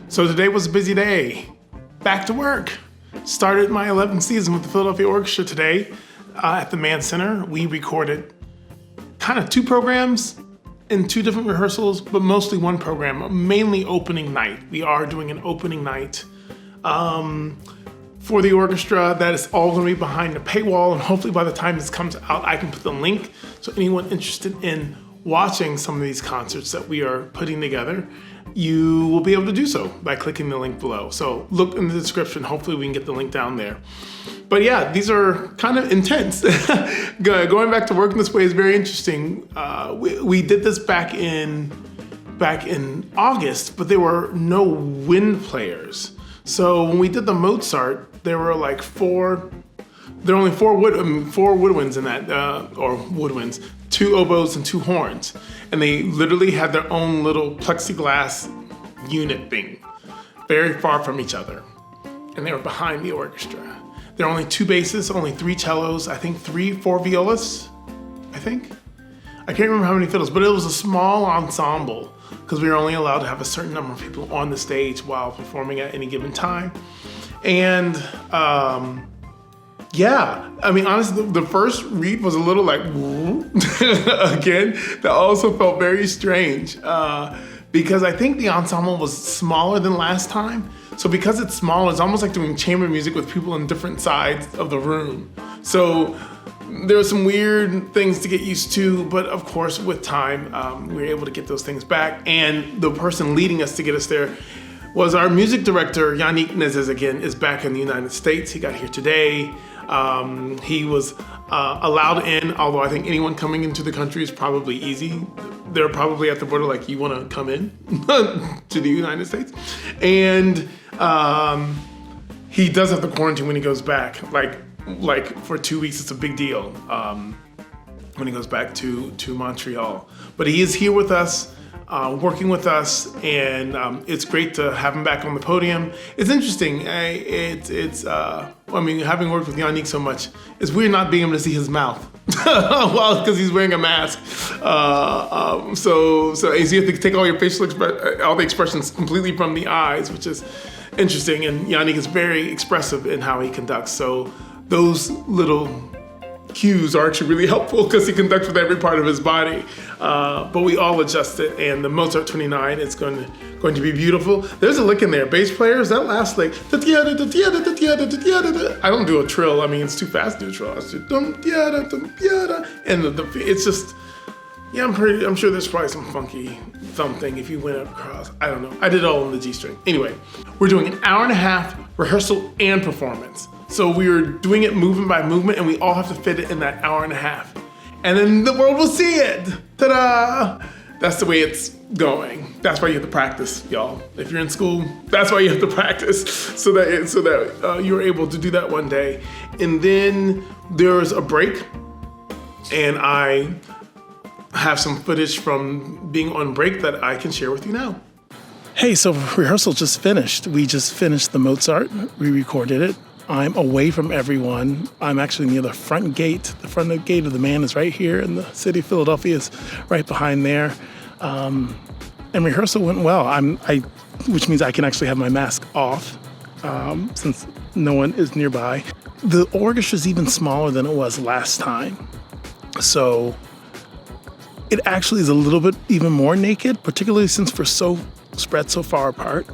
So today was a busy day. Back to work. Started my 11th season with the Philadelphia Orchestra today at the Mann Center. We recorded kind of 2 programs in 2 different rehearsals, but mostly 1 program, mainly opening night. We are doing an opening night for the orchestra. That is all going to be behind the paywall, and hopefully by the time this comes out, I can put the link so anyone interested in watching some of these concerts that we are putting together, you will be able to do so by clicking the link below. So look in the description. Hopefully we can get the link down there. But yeah, these are kind of intense. Going back to working this way is very interesting. We did this back in August, but there were no wind players. So when we did the Mozart, there were like there are only four woodwinds in that, or woodwinds, 2 oboes and 2 horns. And they literally had their own little plexiglass unit thing, very far from each other. And they were behind the orchestra. There are only 2 basses, only 3 cellos, I think 4 violas, I think. I can't remember how many fiddles, but it was a small ensemble because we were only allowed to have a certain number of people on the stage while performing at any given time. And yeah, I mean, honestly, the first read was a little like, again, that also felt very strange because I think the ensemble was smaller than last time. So because it's small, it's almost like doing chamber music with people on different sides of the room. So there were some weird things to get used to, but of course, with time, we were able to get those things back. And the person leading us to get us there was our music director, Yannick Nezet-Seguin, is back in the United States. He got here today. He was allowed in, although I think anyone coming into the country is probably easy. They're probably at the border like, you want to come in to the United States? And he does have to quarantine when he goes back. Like for 2 weeks, it's a big deal when he goes back to Montreal. But he is here with us, working with us, and it's great to have him back on the podium. It's interesting. I mean, having worked with Yannick so much, it's weird not being able to see his mouth well, because he's wearing a mask. So you have to take all your all the expressions completely from the eyes, which is interesting. And Yannick is very expressive in how he conducts. So those little cues are actually really helpful because he conducts with every part of his body. But we all adjusted, and the Mozart 29 is going to be beautiful. There's a lick in there. Bass players, that last lick. I don't do a trill. I mean, it's too fast to do a trill. I just do and it's just, yeah, I'm sure there's probably some funky something if you went across. I don't know. I did it all on the G string. Anyway, we're doing an hour-and-a-half rehearsal and performance. So we were doing it movement by movement, and we all have to fit it in that hour-and-a-half. And then the world will see it. Ta-da! That's the way it's going. That's why you have to practice, y'all. If you're in school, that's why you have to practice so that you're able to do that one day. And then there's a break, and I have some footage from being on break that I can share with you now. Hey, so rehearsal just finished. We just finished the Mozart. We recorded it. I'm away from everyone. I'm actually near the front gate. The front gate of the Mann is right here, and the city of Philadelphia is right behind there. And rehearsal went well. Which means I can actually have my mask off since no one is nearby. The orchestra is even smaller than it was last time. So it actually is a little bit even more naked, particularly since we're so spread so far apart.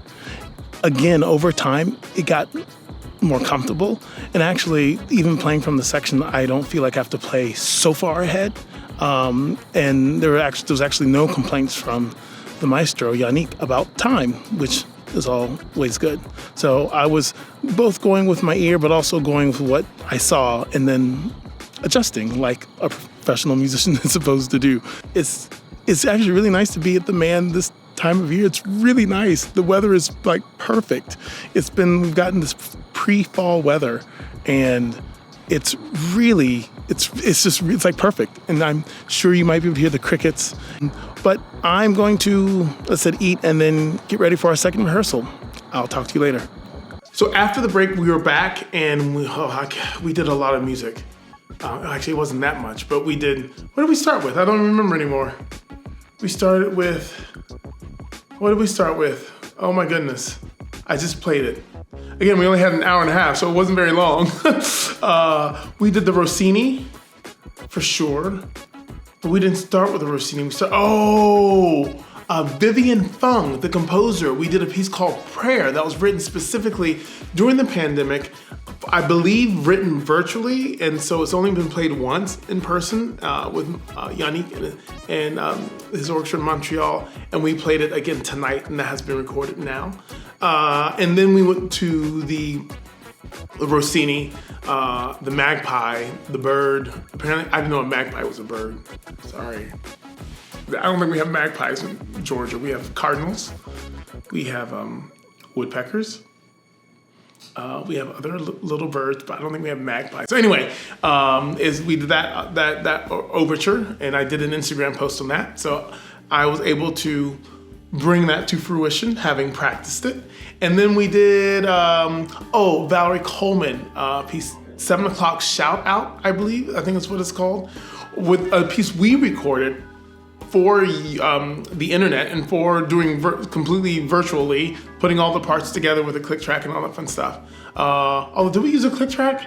Again, over time, it got more comfortable, and actually even playing from the section, I don't feel like I have to play so far ahead, and there was actually no complaints from the maestro Yannick about time, which is always good. So I was both going with my ear but also going with what I saw and then adjusting like a professional musician is supposed to do. It's actually really nice to be at the Mann this time of year. It's really nice. The weather is like perfect. We've gotten this pre-fall weather, and it's like perfect. And I'm sure you might be able to hear the crickets, but I'm going to, eat and then get ready for our second rehearsal. I'll talk to you later. So after the break, we were back and we did a lot of music. Actually, it wasn't that much, but we did. What did we start with? I don't remember anymore. We started with, what did we start with? Oh my goodness. I just played it. Again, we only had an hour and a half, so it wasn't very long. We did the Rossini, for sure. But we didn't start with the Rossini. Vivian Fung, the composer, we did a piece called Prayer that was written specifically during the pandemic, I believe written virtually, and so it's only been played once in person with Yannick and his orchestra in Montreal, and we played it again tonight, and that has been recorded now. And then we went to the Rossini, the magpie, the bird. Apparently, I didn't know a magpie was a bird. Sorry. I don't think we have magpies in Georgia. We have cardinals. We have woodpeckers. We have other little birds, but I don't think we have magpies. So anyway, we did that overture, and I did an Instagram post on that. So I was able to bring that to fruition, having practiced it. And then we did, Valerie Coleman, piece 7 o'clock shout out, I believe. I think that's what it's called, with a piece we recorded for the internet and for doing completely virtually, putting all the parts together with a click track and all that fun stuff. Did we use a click track?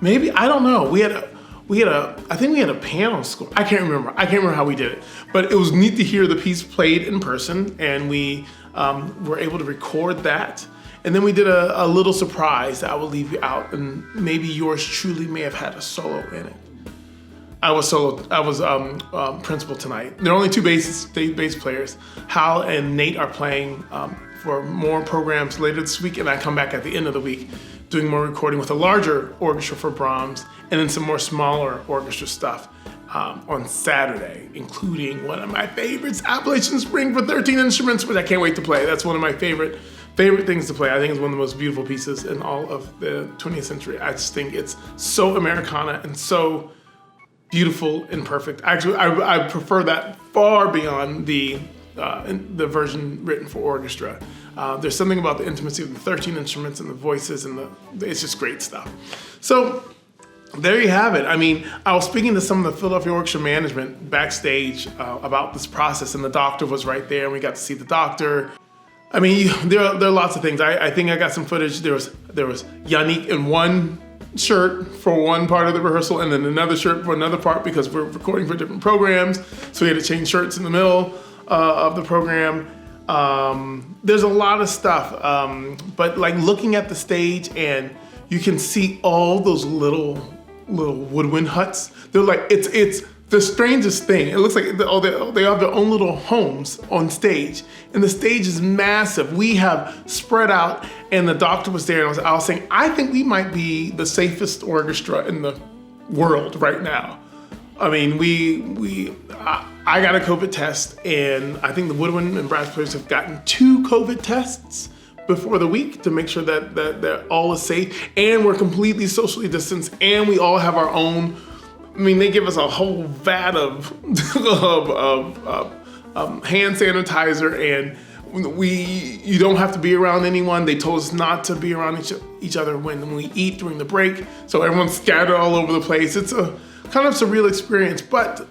Maybe, I don't know. I think we had a piano score. I can't remember how we did it, but it was neat to hear the piece played in person, and we were able to record that. And then we did a little surprise that I will leave you out, and maybe yours truly may have had a solo in it. I was principal tonight. There are only two bass players. Hal and Nate are playing for more programs later this week, and I come back at the end of the week doing more recording with a larger orchestra for Brahms, and then some more smaller orchestra stuff on Saturday, including one of my favorites, Appalachian Spring for 13 instruments, which I can't wait to play. That's one of my favorite things to play. I think it's one of the most beautiful pieces in all of the 20th century. I just think it's so Americana and so beautiful and perfect. Actually, I prefer that far beyond the version written for orchestra. There's something about the intimacy of the 13 instruments and the voices, and it's just great stuff. So there you have it. I mean, I was speaking to some of the Philadelphia Orchestra management backstage about this process, and the doctor was right there, and we got to see the doctor. I mean, there are lots of things. I think I got some footage. There was Yannick in one shirt for one part of the rehearsal, and then another shirt for another part, because we're recording for different programs, so we had to change shirts in the middle of the program. There's a lot of stuff, but like looking at the stage, and you can see all those little woodwind huts. They're like, it's the strangest thing. It looks like they have their own little homes on stage, and the stage is massive. We have spread out, and the doctor was there, and I was saying, I think we might be the safest orchestra in the world right now. I mean, I got a COVID test, and I think the woodwind and brass players have gotten 2 COVID tests before the week to make sure that all is safe, and we're completely socially distanced, and we all have our own. I mean, they give us a whole vat of hand sanitizer, and you don't have to be around anyone. They told us not to be around each other when we eat during the break, so everyone's scattered all over the place. It's a kind of surreal experience, but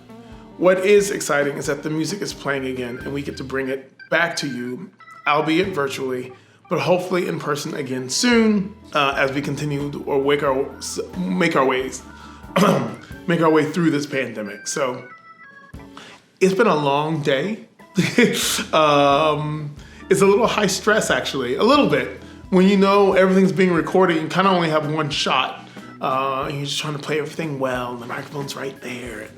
what is exciting is that the music is playing again, and we get to bring it back to you, albeit virtually, but hopefully in person again soon, as we continue to make our way through this pandemic. So it's been a long day. It's a little high stress, actually, a little bit. When you know everything's being recorded, you kind of only have one shot. And you're just trying to play everything well, and the microphone's right there, and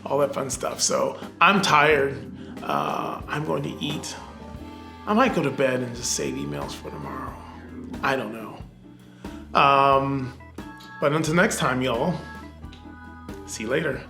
all that fun stuff. So I'm tired. I'm going to eat. I might go to bed and just save emails for tomorrow. I don't know. But until next time, y'all. See you later.